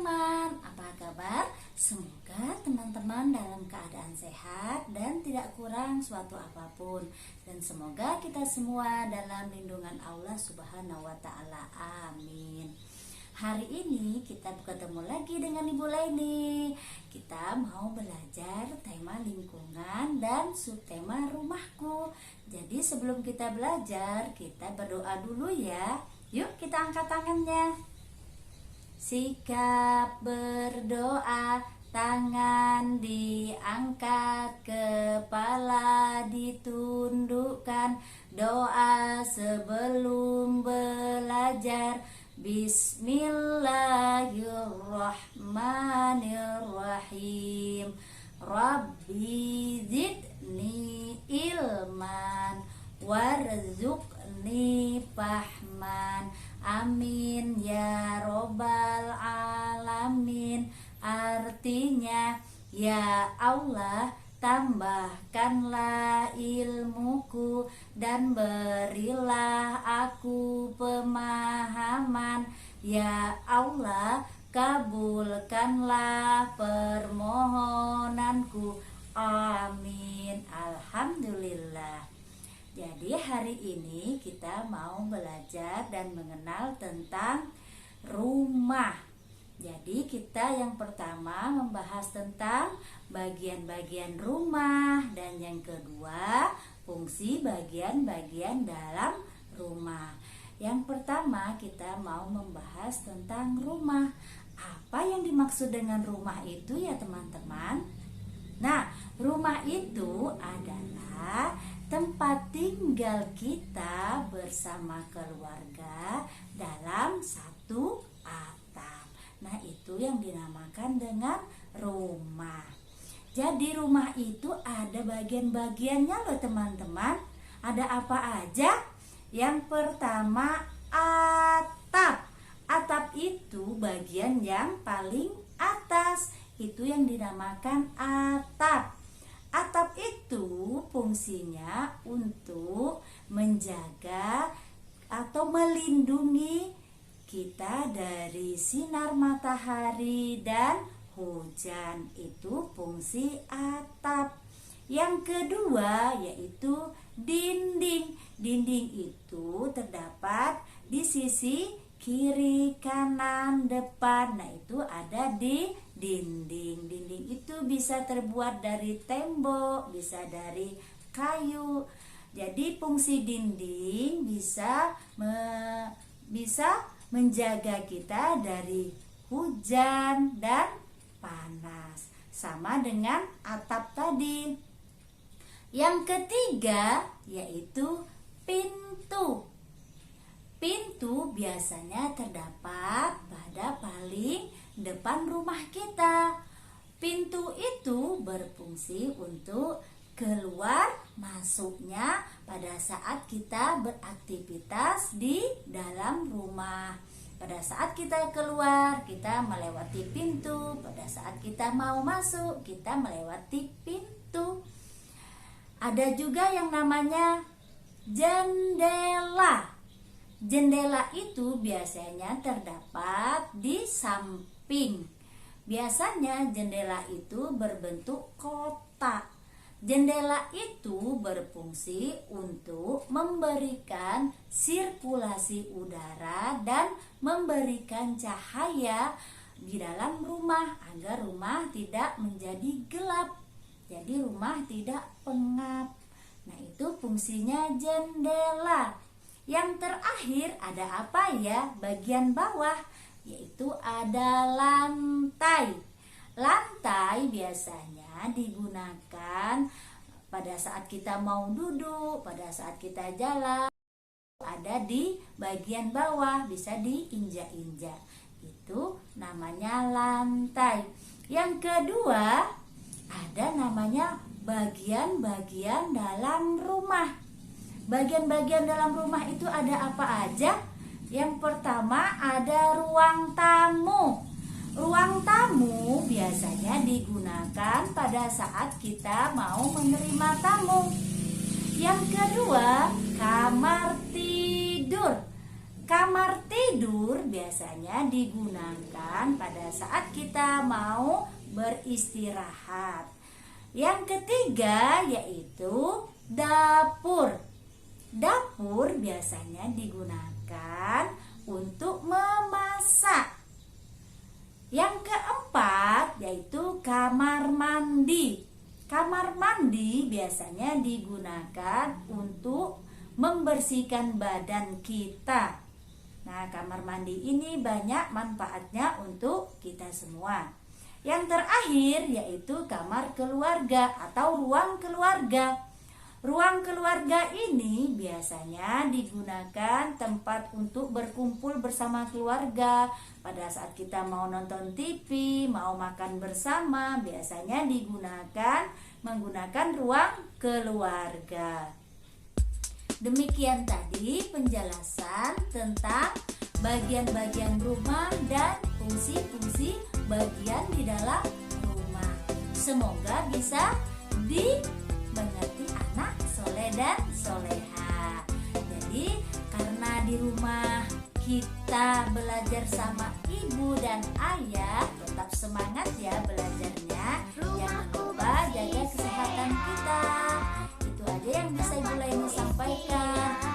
teman-teman, apa kabar? Semoga teman-teman dalam keadaan sehat dan tidak kurang suatu apapun. Dan semoga kita semua dalam lindungan Allah Subhanahu wa Ta'ala. Amin. Hari ini kita ketemu lagi dengan Ibu Leni. Kita mau belajar tema lingkungan dan subtema rumahku. Jadi sebelum kita belajar, kita berdoa dulu ya. Yuk kita angkat tangannya. Sikap berdoa, tangan diangkat, kepala ditundukkan. Doa sebelum belajar. Bismillahirrahmanirrahim. Rabbi zidni ilman warzuqni fahman. Amin ya robbal alamin. Artinya, ya Allah, tambahkanlah ilmuku dan berilah aku pemahaman. Ya Allah, kabulkanlah permohonanku. Amin. Alhamdulillah. Jadi hari ini kita mau belajar dan mengenal tentang rumah. Jadi kita yang pertama membahas tentang bagian-bagian rumah, dan yang kedua fungsi bagian-bagian dalam rumah. Yang pertama kita mau membahas tentang rumah. Apa yang dimaksud dengan rumah itu ya teman-teman? Nah, rumah itu adalah tempat tinggal kita bersama keluarga dalam satu atap. Nah, itu yang dinamakan dengan rumah. Jadi rumah itu ada bagian-bagiannya loh teman-teman. Ada apa aja? Yang pertama, atap. Atap itu bagian yang paling atas. Itu yang dinamakan atap. Atap itu fungsinya untuk menjaga atau melindungi kita dari sinar matahari dan hujan. Itu fungsi atap. Yang kedua yaitu dinding. Dinding itu terdapat di sisi kiri, kanan, depan. Nah, itu ada di dinding. Dinding itu bisa terbuat dari tembok, bisa dari kayu. Jadi fungsi dinding bisa menjaga kita dari hujan dan panas. Sama dengan atap tadi. Yang ketiga yaitu pintu. Pintu biasanya terdapat pada paling depan rumah kita. Pintu itu berfungsi untuk keluar masuknya pada saat kita beraktivitas di dalam rumah. Pada saat kita keluar, kita melewati pintu. Pada saat kita mau masuk, kita melewati pintu. Ada juga yang namanya jendela. Jendela itu biasanya terdapat di samping. Biasanya jendela itu berbentuk kotak. Jendela itu berfungsi untuk memberikan sirkulasi udara dan memberikan cahaya di dalam rumah agar rumah tidak menjadi gelap. Jadi rumah tidak pengap. Nah, itu fungsinya jendela. Yang terakhir ada apa ya? Bagian bawah, yaitu ada lantai. Lantai biasanya digunakan pada saat kita mau duduk, pada saat kita jalan. Ada di bagian bawah, bisa diinjak-injak. Itu namanya lantai. Yang kedua, ada namanya bagian-bagian dalam rumah. Bagian-bagian dalam rumah itu ada apa aja? Yang pertama ada ruang tamu. Ruang tamu biasanya digunakan pada saat kita mau menerima tamu. Yang kedua, kamar tidur. Kamar tidur biasanya digunakan pada pada saat kita mau beristirahat. Yang ketiga yaitu dapur. Dapur biasanya digunakan untuk memasak. Yang keempat yaitu kamar mandi. Kamar mandi biasanya digunakan untuk membersihkan badan kita. Nah, kamar mandi ini banyak manfaatnya untuk kita semua. Yang terakhir yaitu kamar keluarga atau ruang keluarga. Ruang keluarga ini biasanya digunakan tempat untuk berkumpul bersama keluarga. Pada saat kita mau nonton TV, mau makan bersama, biasanya menggunakan ruang keluarga. Demikian tadi penjelasan tentang bagian-bagian rumah dan fungsi-fungsi bagian di dalam rumah. Semoga bisa dimengerti anak soleh dan soleha. Jadi karena di rumah kita belajar sama ibu dan ayah, tetap semangat ya belajarnya. Jangan lupa jaga kesehatan kita. Itu aja yang bisa Ibu Laini sampaikan.